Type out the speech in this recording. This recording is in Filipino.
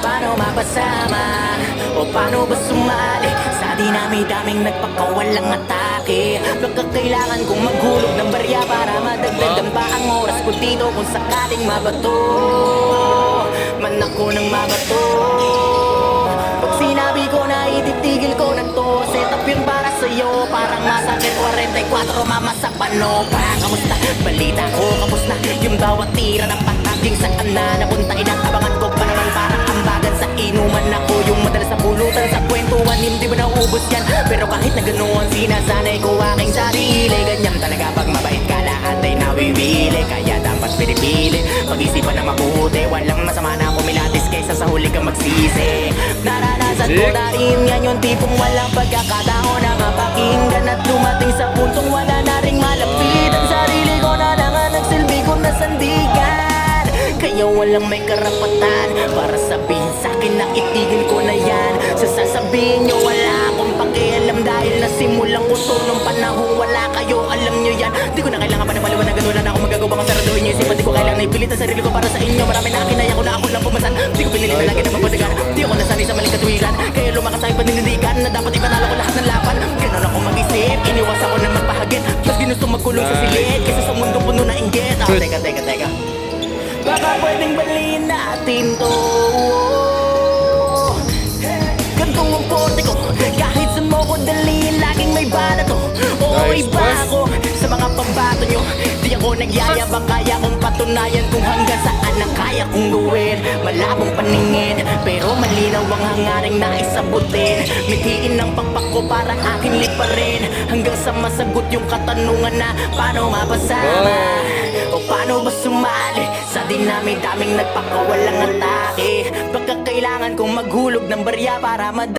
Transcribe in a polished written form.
paano mapasama? O paano ba sumali sa dinami-daming nagpakawalang atake? Baka kailangan kong maghulog ng barya para madagdagan pa ang oras ko dito kung sakaling mabato man ako ng mabato. Pag sinabi ko na ititigil ko na to, set up yun para sa'yo, parang masakit 44 mama sa pano pa. Kamusta? Balita ko kapos na yung bawat tira ng pataging saan na napunta. Inakabangan ko pa naman parang ambagan sa inuman. Ako yung madalas na pulutan sa kwentuhan, hindi ba naubos yan? Pero kahit na ganoon sinasanay ko aking sarili. Ganyan talaga pag mabait ka lahat ay nawiwili. Kaya dapat pinipili, pag-isipan na mabuti. Walang masama na kumilatis kaysa sa huli kang magsisi. Naranasan ko na rin yan yung tipong walang pagkakataon na mapakinggan at dumating sa puntong wala na ring malapit. Ang sarili ko na nga nagsilbi ko na sandigan. Kaya walang may karapatan para sabihin sa'kin na itigil ko na yan. Sasabihin nyo wala akong pakialam dahil nasimulan ko to nung panahong wala kayo. Alam nyo yan, di ko na kailangan pa na maliwanagan. Wala na akong magagawa kung saraduhin nyo isipan. Di ko kailangan na ipilit ang sarili ko para sa inyo. Marami na kinaya ko na ako lang pumasan. Di ko pinili na lagi na mapadagan. Di ako nasanay sa maling katuwigan. Kaya lumakas sa aking paninindigan na dapat ipanalo ko lahat ng laban. Ganon ako mag-isip, iniwas ako na magpahagit. Mas ginusto magkulong sa silid kaysa sa mundo puno na inggit. Teka baka pwedeng baliin natin to. Gantong ang korte ko, kahit saan mo ko daliin, laging may bala to. Oo, iba ako sa mga pambato nyo. Di ako nagyayabang, kaya kong patunayan kung hanggang saan ang kaya kong gawin. Malabong paningin, pero malinaw ang hangaring naisabutin. Mithiin ang pakpak ko para aking liparin, hanggang sa masagot yung katanungan na paano mapasama o paano ba sumali sa dinami-daming nagpakawalang atake. Baka kailangan kong maghulog ng barya para